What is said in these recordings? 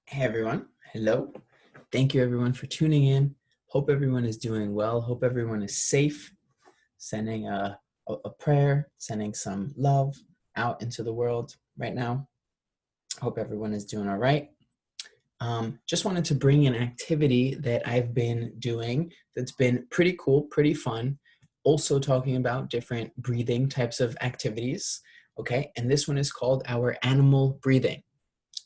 Hey everyone, hello. Thank you everyone for tuning in. Hope everyone is doing well. Hope everyone is safe. Sending a prayer, sending some love out into the world right now. Hope everyone is doing all right. Just wanted to bring an activity that I've been doing that's been pretty cool, pretty fun. Also talking about different breathing types of activities. Okay, and this one is called our animal breathing.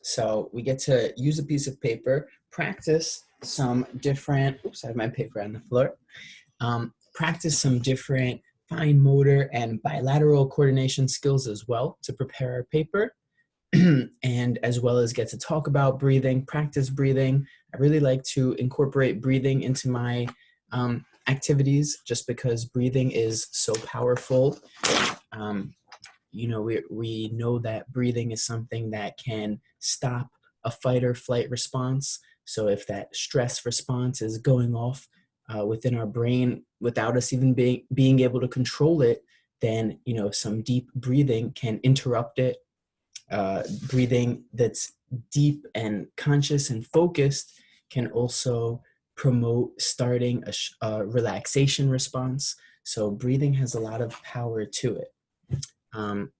So we get to use a piece of paper, practice some different, oops, I have my paper on the floor, practice some different fine motor and bilateral coordination skills as well to prepare our paper, and as well as get to talk about breathing, practice breathing. I really like to incorporate breathing into my activities just because breathing is so powerful. We know that breathing is something that can stop a fight or flight response. So if that stress response is going off within our brain without us even being able to control it, then some deep breathing can interrupt it. Breathing that's deep and conscious and focused can also promote starting a relaxation response. So breathing has a lot of power to it. Um,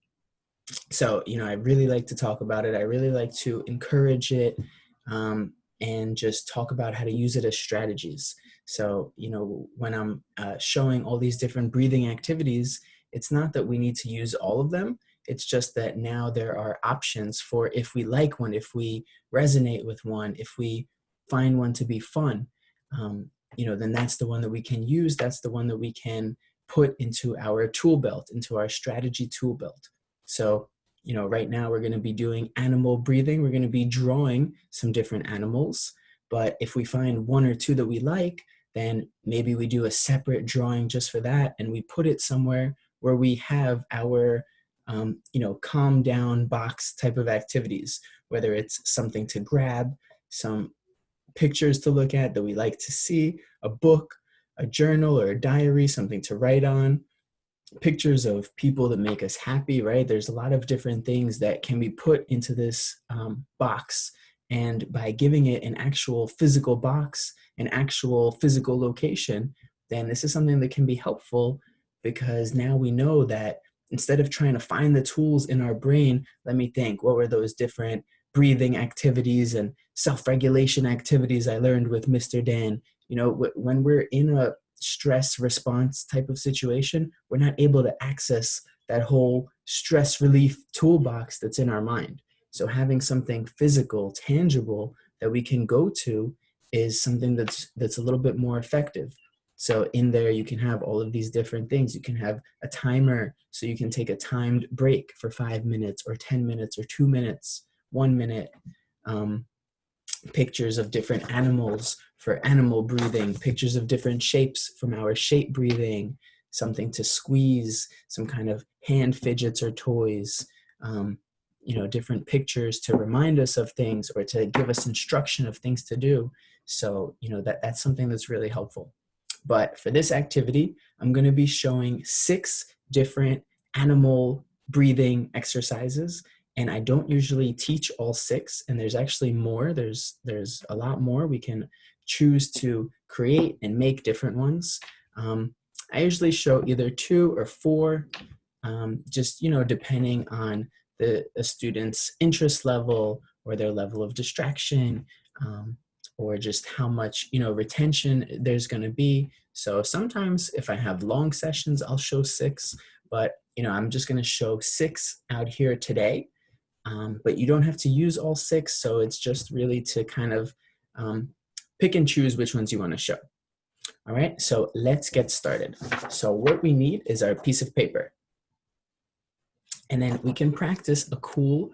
I really like to talk about it. I really like to encourage it, and just talk about how to use it as strategies. So, when I'm showing all these different breathing activities, it's not that we need to use all of them. It's just that now there are options for if we like one, if we resonate with one, if we find one to be fun, then that's the one that we can use. That's the one that we can put into our tool belt, into our strategy tool belt. So, right now we're going to be doing animal breathing. We're going to be drawing some different animals. But if we find one or two that we like, then maybe we do a separate drawing just for that. And we put it somewhere where we have our, calm down box type of activities, whether it's something to grab, some pictures to look at that we like to see, a book, a journal or a diary, something to write on, pictures of people that make us happy, right? There's a lot of different things that can be put into this box. And by giving it an actual physical box, an actual physical location, then this is something that can be helpful because now we know that instead of trying to find the tools in our brain, let me think, what were those different breathing activities and self-regulation activities I learned with Mr. Dan? When we're in a stress response type of situation, we're not able to access that whole stress relief toolbox that's in our mind. So having something physical, tangible that we can go to is something that's a little bit more effective. So in there, you can have all of these different things. You can have a timer, so you can take a timed break for 5 minutes or 10 minutes or 2 minutes, 1 minute. Pictures of different animals for animal breathing, pictures of different shapes from our shape breathing, something to squeeze, some kind of hand fidgets or toys, different pictures to remind us of things or to give us instruction of things to do. So, that's something that's really helpful. But for this activity, I'm going to be showing 6 different animal breathing exercises. And I don't usually teach all 6, and there's actually more. There's a lot more. We can choose to create and make different ones. I usually show either 2 or 4, just depending on the student's interest level or their level of distraction, or just how much retention there's going to be. So sometimes if I have long sessions, I'll show 6, but I'm just going to show 6 out here today. But you don't have to use all 6, so it's just really to kind of pick and choose which ones you want to show. All right, so let's get started. So what we need is our piece of paper. And then we can practice a cool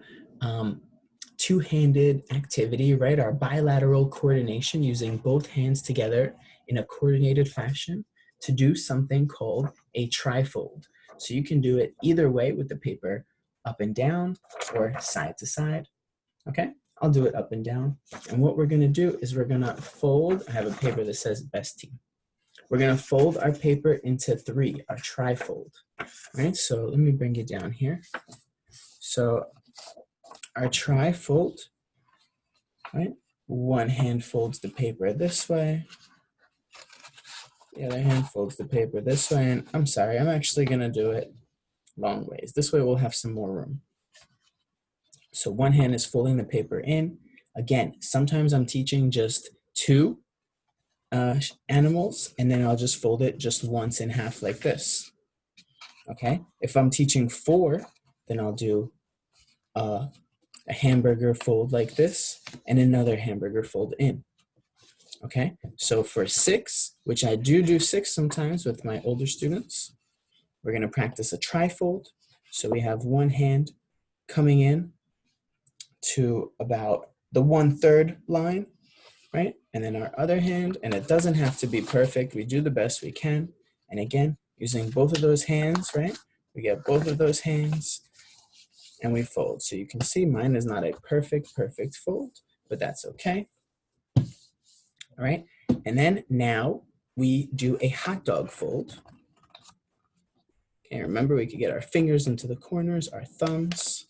two-handed activity, right? Our bilateral coordination using both hands together in a coordinated fashion to do something called a trifold. So you can do it either way with the paper, up and down or side to side. Okay, I'll do it up and down. And what we're gonna do is we're gonna fold, I have a paper that says best team. We're gonna fold our paper into 3, our trifold. All right, so let me bring it down here. So our trifold right? One hand folds the paper this way. The other hand folds the paper this way. And I'm sorry, I'm actually going to do it long ways. This way we'll have some more room. So one hand is folding the paper in. Again, sometimes I'm teaching just two animals, and then I'll just fold it just once in half like this. Okay, if I'm teaching four, then I'll do a hamburger fold like this and another hamburger fold in. Okay, so for six, which I do six sometimes with my older students, we're going to practice a trifold. So we have one hand coming in to about the 1/3 line, right? And then our other hand, and it doesn't have to be perfect. We do the best we can. And again, using both of those hands, right? We get both of those hands and we fold. So you can see mine is not a perfect fold, but that's okay. All right. And then now we do a hot dog fold. Okay, remember we could get our fingers into the corners, our thumbs,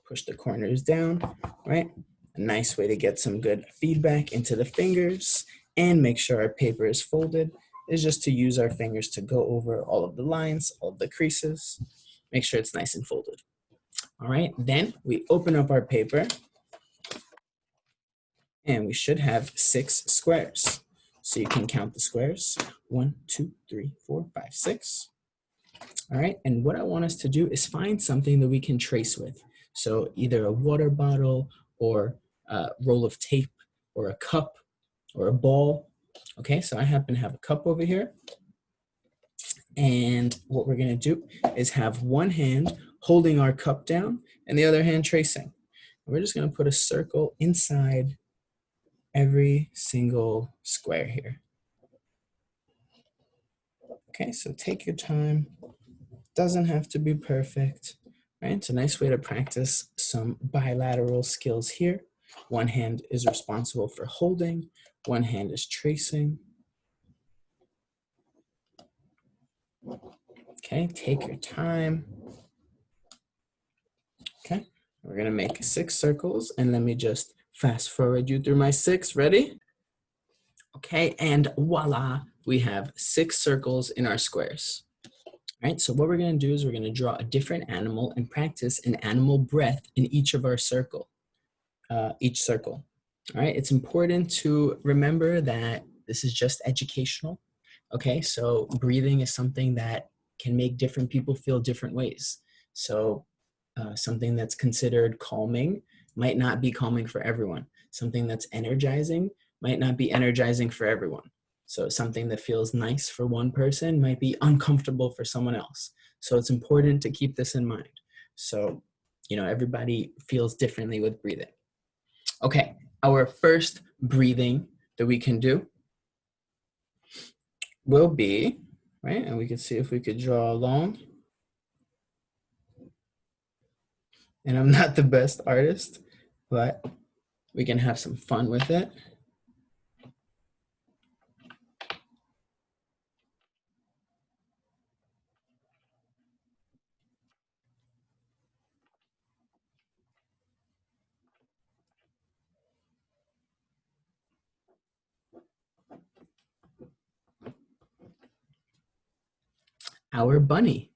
push the corners down, right? A nice way to get some good feedback into the fingers and make sure our paper is folded is just to use our fingers to go over all of the lines, all of the creases, make sure it's nice and folded. All right, then we open up our paper and we should have 6 squares. So you can count the squares, 1, 2, 3, 4, 5, 6. All right, and what I want us to do is find something that we can trace with. So either a water bottle or a roll of tape or a cup or a ball. Okay, so I happen to have a cup over here. And what we're gonna do is have one hand holding our cup down and the other hand tracing. We're just gonna put a circle inside every single square here. Okay, so take your time. Doesn't have to be perfect, right? It's a nice way to practice some bilateral skills here. One hand is responsible for holding, one hand is tracing. Okay, take your time. Okay, we're gonna make 6 circles and let me just fast forward you through my 6. Ready? Okay, and voila, we have 6 circles in our squares. All right, so what we're gonna do is we're gonna draw a different animal and practice an animal breath in each of our circle. Each circle. All right, it's important to remember that this is just educational. Okay, so breathing is something that can make different people feel different ways. So something that's considered calming might not be calming for everyone. Something that's energizing might not be energizing for everyone. So something that feels nice for one person might be uncomfortable for someone else. So it's important to keep this in mind. So, you know, everybody feels differently with breathing. Okay, our first breathing that we can do will be, right, and we can see if we could draw along. And I'm not the best artist, but we can have some fun with it. Our bunny.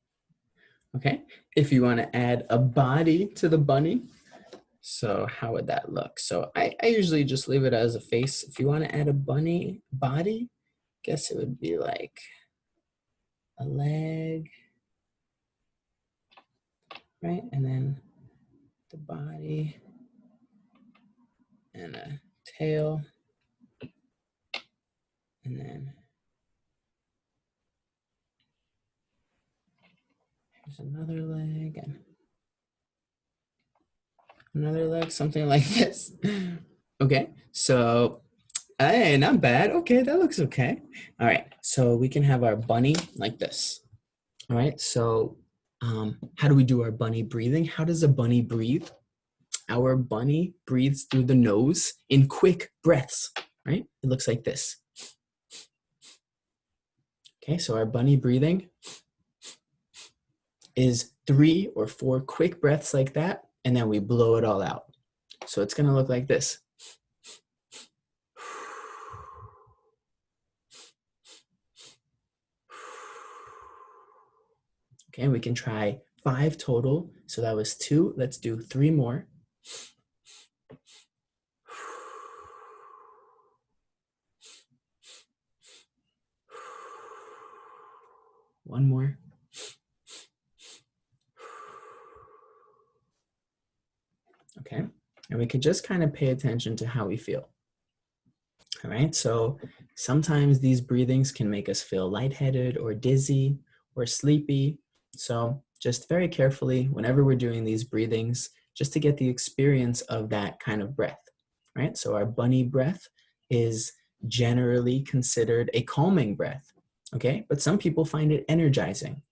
Okay, if you want to add a body to the bunny, so how would that look? So I usually just leave it as a face. If you want to add a bunny body, guess it would be like a leg, right? And then the body and a tail, and then here's another leg and another leg, something like this. Okay, so hey, not bad. Okay, that looks okay. All right, so we can have our bunny like this. All right, so how do we do our bunny breathing? How does a bunny breathe? Our bunny breathes through the nose in quick breaths, right? It looks like this. Okay, so our bunny breathing is 3 or 4 quick breaths like that, and then we blow it all out. So it's gonna look like this. Okay, we can try 5 total. So that was 2. Let's do 3 more. One more. Okay, and we could just kind of pay attention to how we feel. All right, so sometimes these breathings can make us feel lightheaded or dizzy or sleepy. So just very carefully, whenever we're doing these breathings, just to get the experience of that kind of breath, right? So our bunny breath is generally considered a calming breath, okay? But some people find it energizing.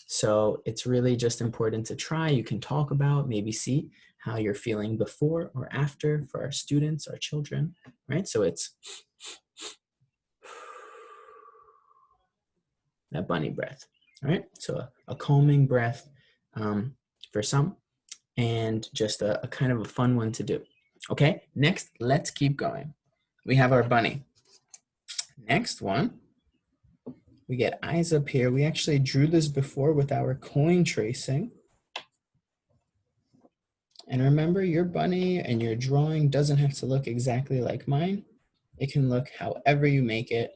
So it's really just important to try. You can talk about, maybe see how you're feeling before or after for our students, our children, right? So it's that bunny breath, all right? So a calming breath for some, and just a kind of a fun one to do. Okay, next, let's keep going. We have our bunny. Next one, we get eyes up here. We actually drew this before with our coin tracing. And remember, your bunny and your drawing doesn't have to look exactly like mine. It can look however you make it,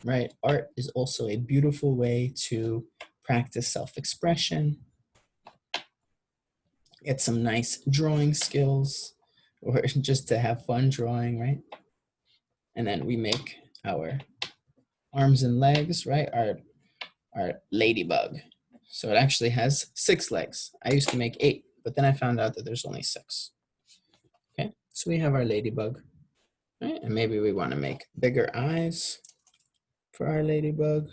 right? Art is also a beautiful way to practice self-expression, get some nice drawing skills, or just to have fun drawing, right? And then we make our arms and legs, right? Our ladybug. So it actually has 6 legs. I used to make 8, but then I found out that there's only 6. Okay, so we have our ladybug, right? And maybe we want to make bigger eyes for our ladybug.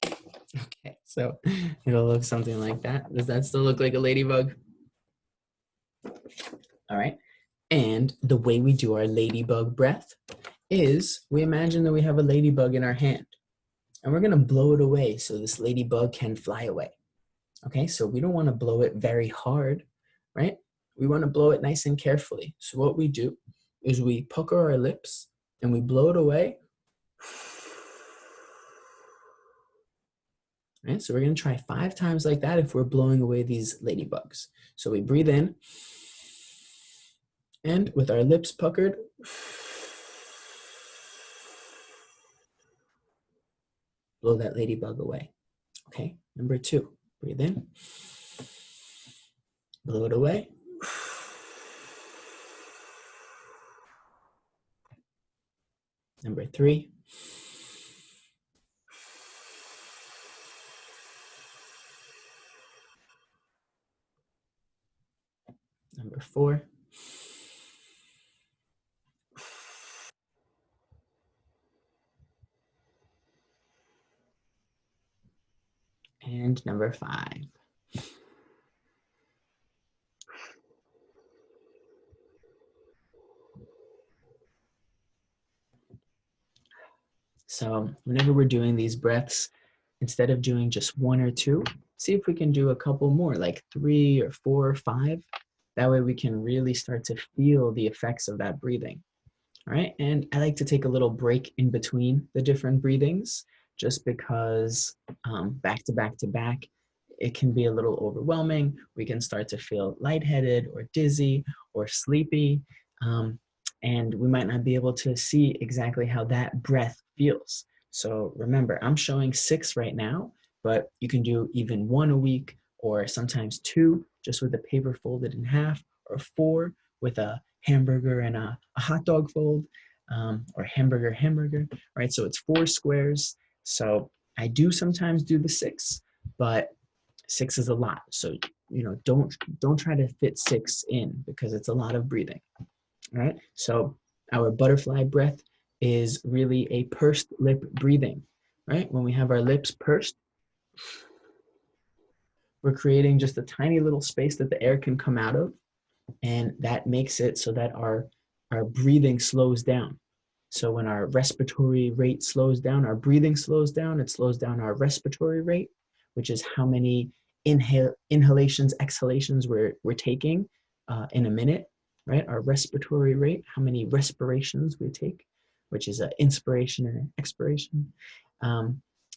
Okay, so it'll look something like that. Does that still look like a ladybug? All right, and the way we do our ladybug breath is we imagine that we have a ladybug in our hand, and we're gonna blow it away so this ladybug can fly away. Okay, so we don't wanna blow it very hard, right? We wanna blow it nice and carefully. So what we do is we pucker our lips and we blow it away. Right, so we're gonna try 5 times like that if we're blowing away these ladybugs. So we breathe in, and with our lips puckered, blow that ladybug away. Okay, number 2, breathe in, blow it away. Number 3, number 4, and number 5. So whenever we're doing these breaths, instead of doing just 1 or 2, see if we can do a couple more, like 3 or 4 or 5. That way we can really start to feel the effects of that breathing. All right, and I like to take a little break in between the different breathings, just because back to back to back, it can be a little overwhelming. We can start to feel lightheaded or dizzy or sleepy, and we might not be able to see exactly how that breath feels. So remember, I'm showing 6 right now, but you can do even 1 a week, or sometimes 2, just with the paper folded in half, or 4 with a hamburger and a hot dog fold, or hamburger, right? So it's 4 squares. So I do sometimes do the 6, but 6 is a lot. So, you know, don't try to fit 6 in, because it's a lot of breathing. All right, so our butterfly breath is really a pursed lip breathing, right? When we have our lips pursed, we're creating just a tiny little space that the air can come out of, and that makes it so that our breathing slows down. So when our respiratory rate slows down, our breathing slows down, it slows down our respiratory rate, which is how many inhalations, exhalations we're taking in a minute, right? Our respiratory rate, how many respirations we take, which is an inspiration and an expiration.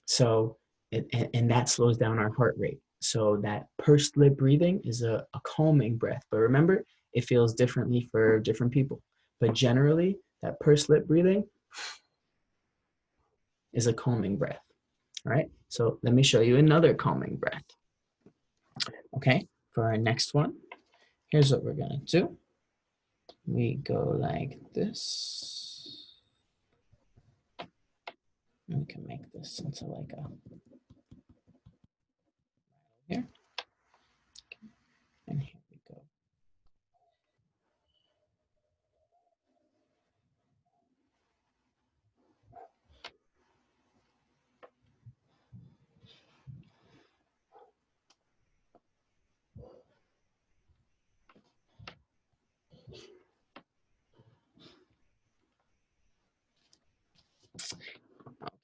So, and that slows down our heart rate. So that pursed lip breathing is a calming breath. But remember, it feels differently for different people. But generally, that pursed lip breathing is a calming breath. All right, so let me show you another calming breath. Okay, for our next one, here's what we're gonna do. We go like this. We can make this into like a here, and here we go.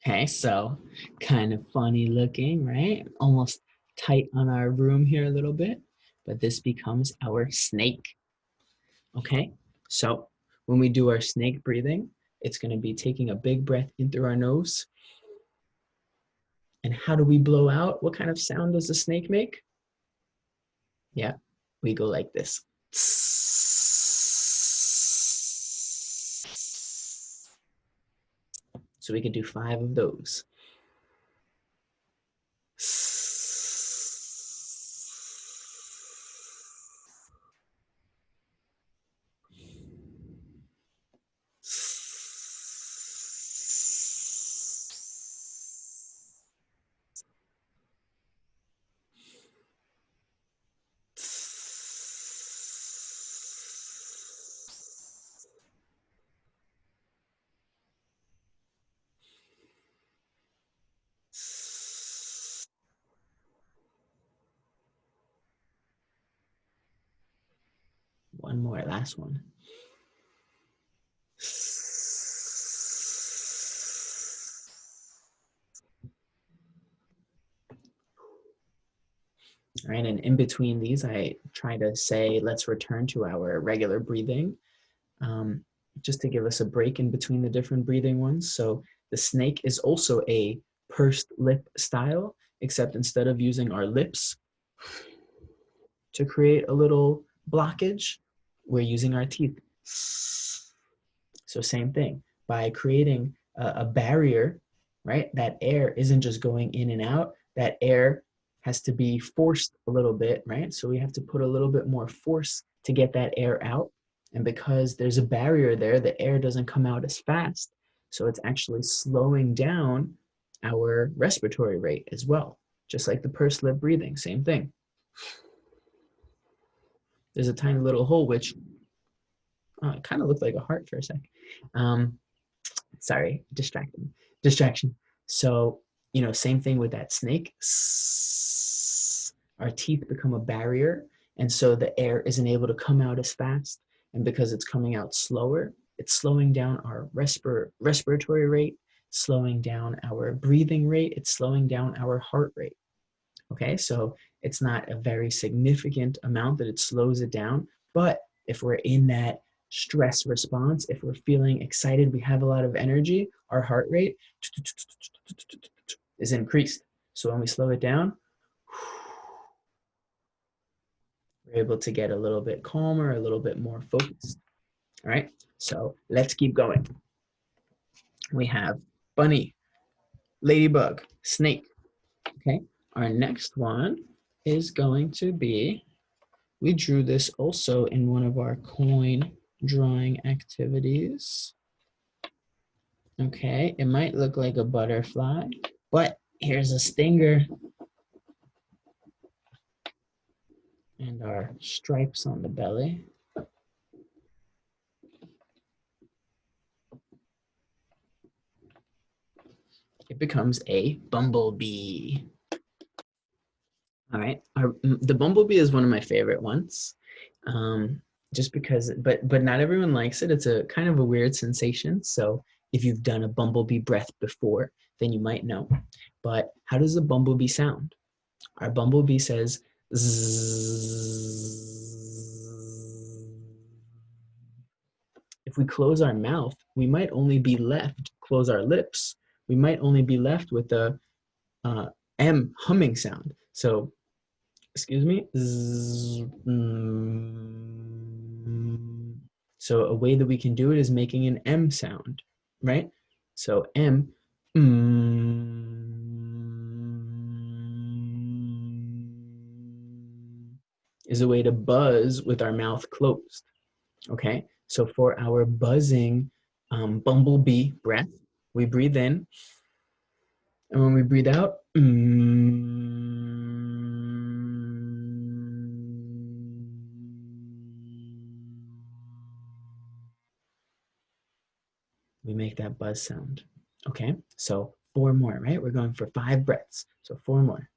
Okay, so kind of funny looking, right? Almost tight on our room here a little bit, but this becomes our snake. Okay, so when we do our snake breathing, it's going to be taking a big breath in through our nose. And how do we blow out? What kind of sound does the snake make? Yeah, we go like this. So we could do 5 of those. One more, last one. All right, and in between these, I try to say, let's return to our regular breathing, just to give us a break in between the different breathing ones. So the snake is also a pursed lip style, except instead of using our lips to create a little blockage, we're using our teeth. So same thing, by creating a barrier, right? That air isn't just going in and out, that air has to be forced a little bit, right? So we have to put a little bit more force to get that air out. And because there's a barrier there, the air doesn't come out as fast. So it's actually slowing down our respiratory rate as well, just like the pursed lip breathing, same thing. There's a tiny little hole, which it kind of looked like a heart for a sec. Sorry, distraction. So, same thing with that snake. Our teeth become a barrier, and so the air isn't able to come out as fast. And because it's coming out slower, it's slowing down our respiratory rate, slowing down our breathing rate, it's slowing down our heart rate. Okay, so it's not a very significant amount that it slows it down, but if we're in that stress response, if we're feeling excited, we have a lot of energy, our heart rate is increased. So when we slow it down, we're able to get a little bit calmer, a little bit more focused. All right, so let's keep going. We have bunny, ladybug, snake. Okay, our next one is going to be, we drew this also in one of our coin drawing activities. Okay, it might look like a butterfly, but here's a stinger. And our stripes on the belly. It becomes a bumblebee. All right, the bumblebee is one of my favorite ones. Just because, but not everyone likes it. It's a kind of a weird sensation. So if you've done a bumblebee breath before, then you might know. But how does a bumblebee sound? Our bumblebee says zzz. if we close our mouth, we might only be left, close our lips, we might only be left with the M humming sound. So, excuse me. So a way that we can do it is making an M sound, right? So M is a way to buzz with our mouth closed. Okay, so for our buzzing bumblebee breath, we breathe in, and when we breathe out, we make that buzz sound. Okay, so 4 more, right? We're going for 5 breaths, so 4 more.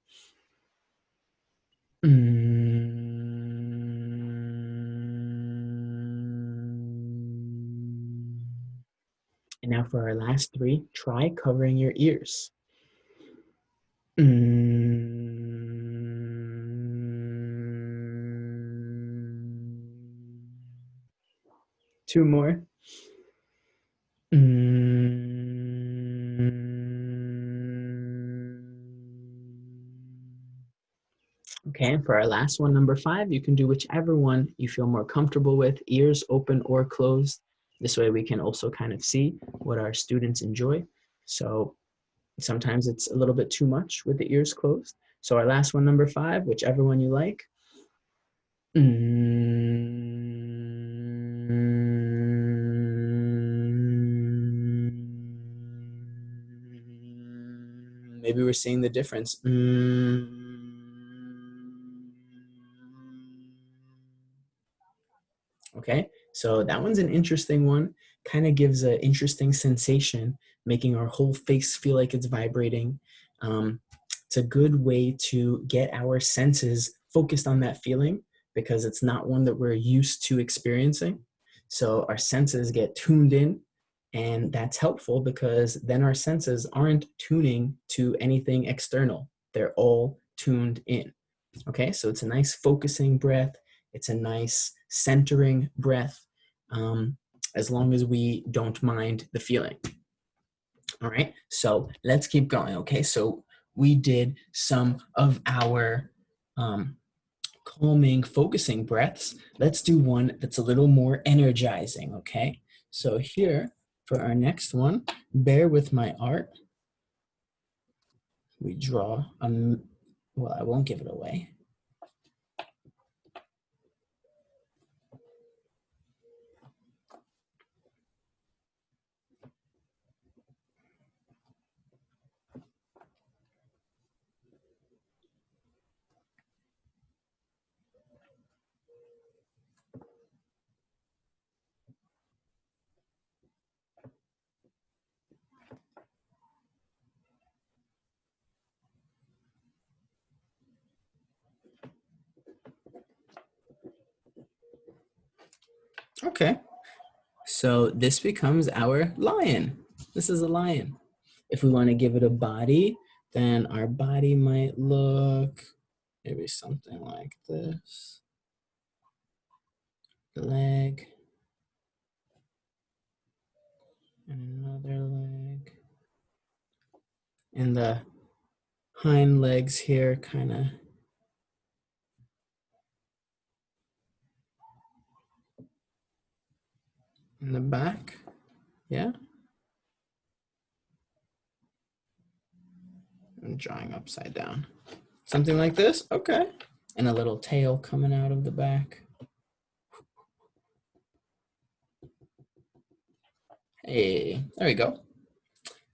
And now for our last 3, try covering your ears. 2 more. Okay, and for our last one, number 5, you can do whichever one you feel more comfortable with, ears open or closed. This way we can also kind of see what our students enjoy. So sometimes it's a little bit too much with the ears closed. So our last one, number 5, whichever one you like. Maybe we're seeing the difference. Okay, so that one's an interesting one. Kind of gives an interesting sensation, making our whole face feel like it's vibrating. It's a good way to get our senses focused on that feeling because it's not one that we're used to experiencing. So our senses get tuned in, and that's helpful because then our senses aren't tuning to anything external. They're all tuned in. Okay, so it's a nice focusing breath. It's a nice centering breath, as long as we don't mind the feeling. All right, so let's keep going. Okay, so we did some of our calming, focusing breaths. Let's do one that's a little more energizing. Okay, so here for our next one, bear with my art. We draw well, I won't give it away. Okay, so this becomes our lion. This is a lion. If we want to give it a body, then our body might look maybe something like this. The leg, and another leg. And the hind legs here kind of in the back. Yeah. I'm drawing upside down. Something like this. Okay. And a little tail coming out of the back. Hey, there we go.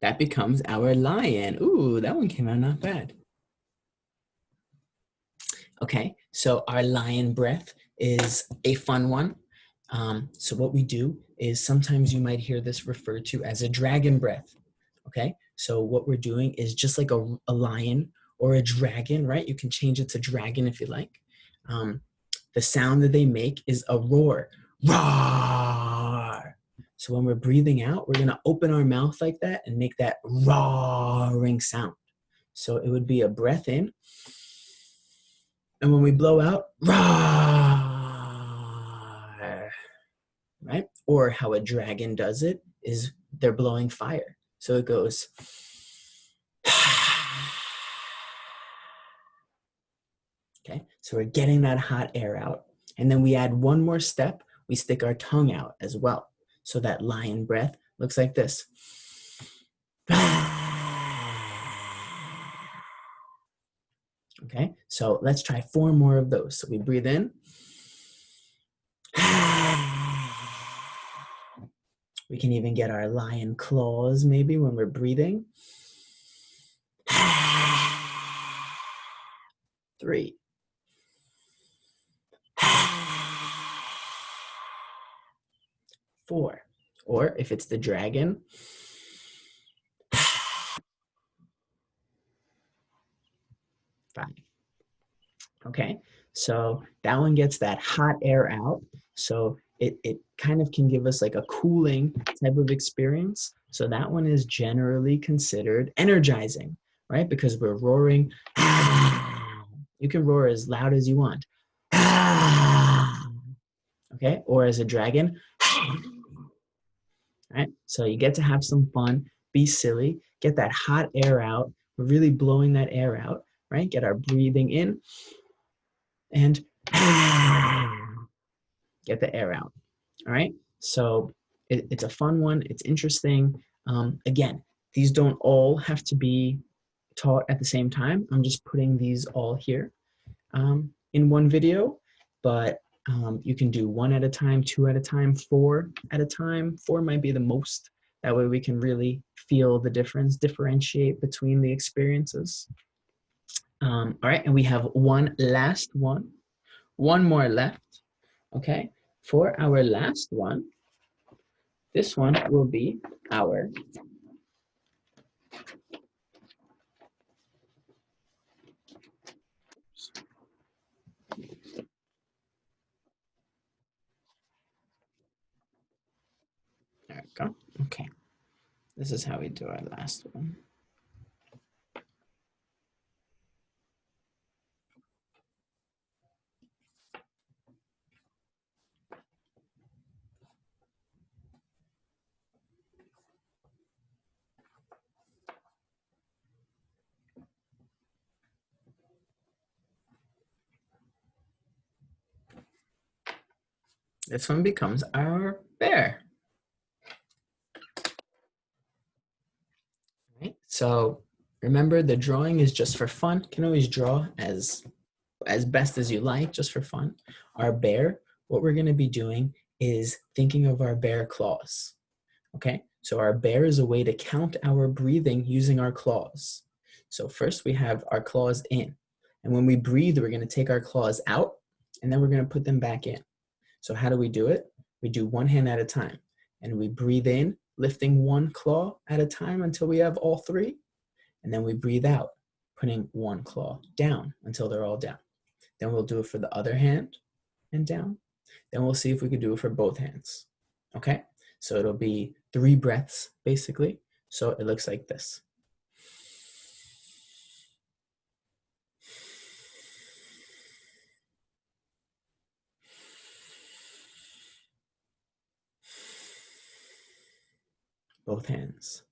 That becomes our lion. Ooh, that one came out not bad. Okay, so our lion breath is a fun one. So what we do is sometimes you might hear this referred to as a dragon breath. Okay, so what we're doing is just like a lion or a dragon, right? You can change it to dragon if you like. The sound that they make is a roar. Roar. So when we're breathing out, we're gonna open our mouth like that and make that roaring sound. So it would be a breath in, and when we blow out, roar, right? Or how a dragon does it is they're blowing fire. So it goes. Okay, so we're getting that hot air out. And then we add one more step. We stick our tongue out as well. So that lion breath looks like this. Okay, so let's try 4 more of those. So we breathe in. We can even get our lion claws maybe when we're breathing. 3. 4. Or if it's the dragon. 5. Okay, so that one gets that hot air out. So it kind of can give us like a cooling type of experience. So that one is generally considered energizing, right? Because we're roaring. You can roar as loud as you want. Okay, or as a dragon. Right? So you get to have some fun, be silly, get that hot air out. We're really blowing that air out, right? Get our breathing in and get the air out. All right. So it's a fun one. It's interesting. Again, these don't all have to be taught at the same time. I'm just putting these all here in one video, but you can do 1 at a time, 2 at a time, 4 at a time. 4 might be the most. That way we can really feel the difference, differentiate between the experiences. All right, and we have one last one. One more left, okay? For our last one, this one will be our there we go. Okay, this is how we do our last one. This one becomes our bear. Right? So remember, the drawing is just for fun. You can always draw as best as you like, just for fun. Our bear, what we're going to be doing is thinking of our bear claws. Okay, so our bear is a way to count our breathing using our claws. So first we have our claws in, and when we breathe, we're going to take our claws out, and then we're going to put them back in. So how do we do it? We do 1 hand at a time, and we breathe in, lifting 1 claw at a time until we have all 3, and then we breathe out, putting 1 claw down until they're all down. Then we'll do it for the other hand and down. Then we'll see if we can do it for both hands. Okay, so it'll be 3 breaths basically. So it looks like this. Both hands.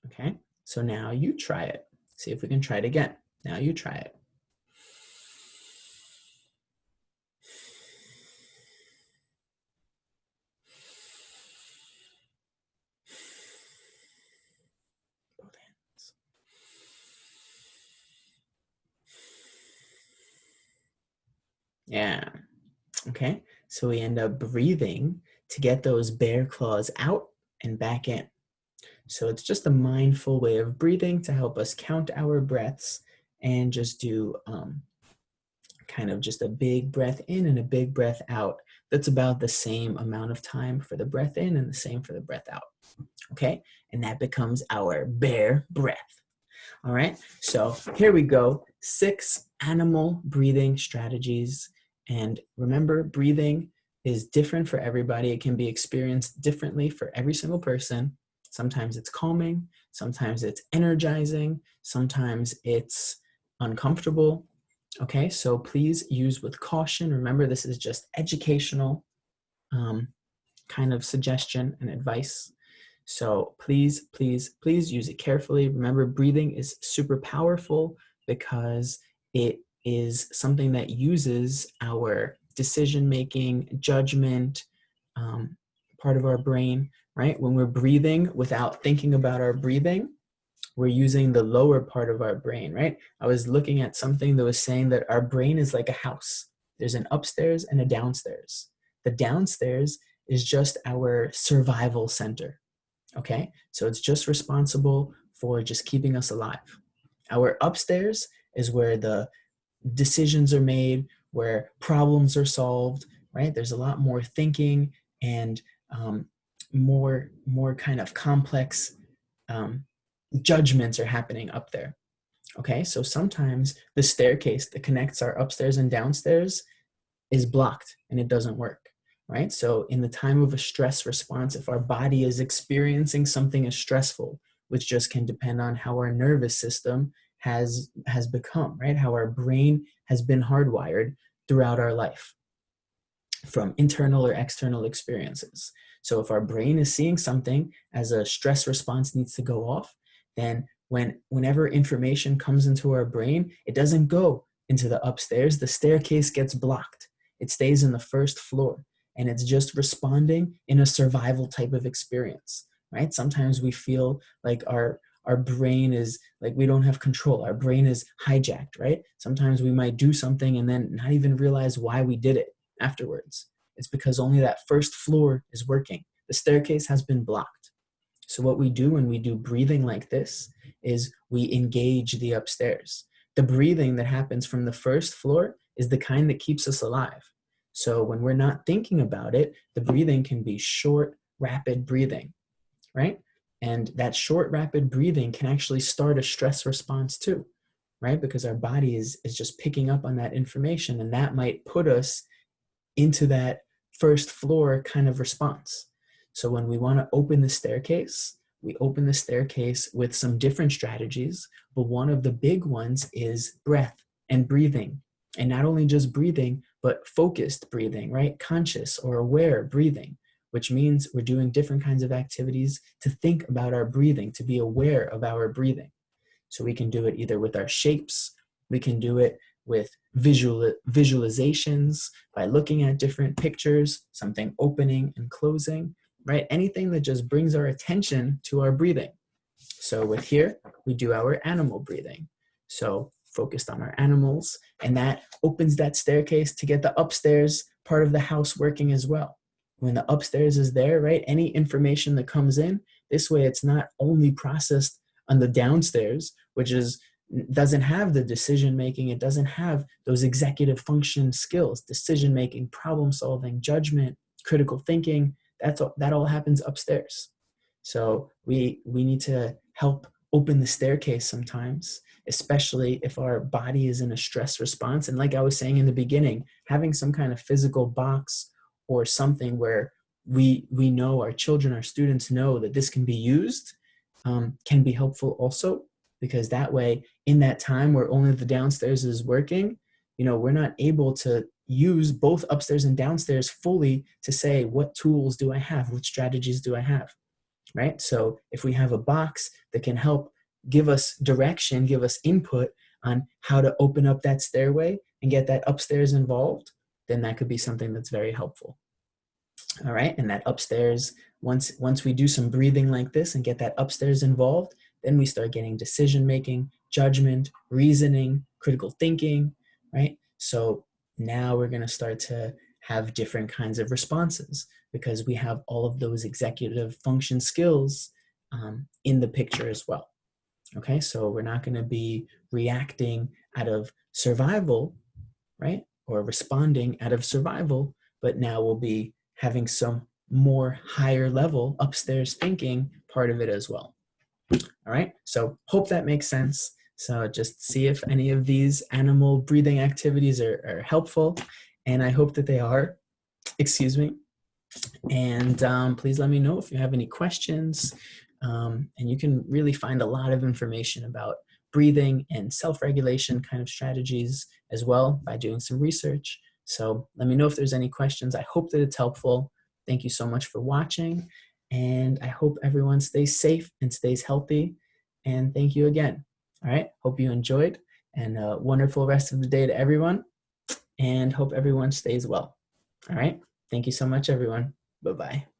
Okay, so now you try it. See if we can try it again. Now you try it. Both hands. Yeah. Okay, so we end up breathing to get those bear claws out and back in. So it's just a mindful way of breathing to help us count our breaths and just do kind of just a big breath in and a big breath out. That's about the same amount of time for the breath in and the same for the breath out. Okay, and that becomes our bear breath. All right, so here we go. 6 animal breathing strategies. And remember, breathing is different for everybody. It can be experienced differently for every single person. Sometimes it's calming, sometimes it's energizing, sometimes it's uncomfortable. Okay, so please use with caution. Remember, this is just educational kind of suggestion and advice. So please, please, please use it carefully. Remember, breathing is super powerful because it is something that uses our decision-making, judgment, part of our brain, right? When we're breathing without thinking about our breathing, we're using the lower part of our brain, right? I was looking at something that was saying that our brain is like a house. There's an upstairs and a downstairs. The downstairs is just our survival center, okay? So it's just responsible for just keeping us alive. Our upstairs is where the decisions are made, where problems are solved, right? There's a lot more thinking and more kind of complex judgments are happening up there. Okay, so sometimes the staircase that connects our upstairs and downstairs is blocked and it doesn't work, right? So in the time of a stress response, if our body is experiencing something as stressful, which just can depend on how our nervous system has become, right? How our brain has been hardwired throughout our life from internal or external experiences. So if our brain is seeing something as a stress response needs to go off, then whenever information comes into our brain, it doesn't go into the upstairs. The staircase gets blocked. It stays in the first floor, and it's just responding in a survival type of experience, right? Sometimes we feel like our brain is like we don't have control. Our brain is hijacked, right? Sometimes we might do something and then not even realize why we did it afterwards. It's because only that first floor is working. The staircase has been blocked. So what we do when we do breathing like this is we engage the upstairs. The breathing that happens from the first floor is the kind that keeps us alive. So when we're not thinking about it, the breathing can be short, rapid breathing, right? And that short, rapid breathing can actually start a stress response too, right? Because our body is just picking up on that information, and that might put us into that first floor kind of response. So when we want to open the staircase, we open the staircase with some different strategies, but one of the big ones is breath and breathing. And not only just breathing, but focused breathing, right? Conscious or aware breathing, which means we're doing different kinds of activities to think about our breathing, to be aware of our breathing. So we can do it either with our shapes, we can do it with visualizations by looking at different pictures, something opening and closing, right? Anything that just brings our attention to our breathing. So with here, we do our animal breathing. So focused on our animals, and that opens that staircase to get the upstairs part of the house working as well. When the upstairs is there, right, any information that comes in, this way it's not only processed on the downstairs, which doesn't have the decision making, it doesn't have those executive function skills, decision making, problem solving, judgment, critical thinking. That all happens upstairs. So we need to help open the staircase sometimes, especially if our body is in a stress response. And like I was saying in the beginning, having some kind of physical box or something where we know, our children, our students know that this can be used, can be helpful also, because that way in that time where only the downstairs is working, we're not able to use both upstairs and downstairs fully to say, what tools do I have? What strategies do I have? Right? So if we have a box that can help give us direction, give us input on how to open up that stairway and get that upstairs involved, then that could be something that's very helpful. All right, and that upstairs, once we do some breathing like this and get that upstairs involved, then we start getting decision making, judgment, reasoning, critical thinking, right? So now we're going to start to have different kinds of responses because we have all of those executive function skills in the picture as well. Okay, so we're not going to be reacting out of survival, right? Or responding out of survival, but now we'll be having some more higher level upstairs thinking part of it as well. All right, so hope that makes sense. So just see if any of these animal breathing activities are helpful, and I hope that they are. Excuse me. And please let me know if you have any questions. And you can really find a lot of information about breathing and self-regulation kind of strategies as well by doing some research. So let me know if there's any questions. I hope that it's helpful. Thank you so much for watching, and I hope everyone stays safe and stays healthy. And thank you again. All right, hope you enjoyed, and a wonderful rest of the day to everyone, and hope everyone stays well. All right, thank you so much, everyone. Bye-bye.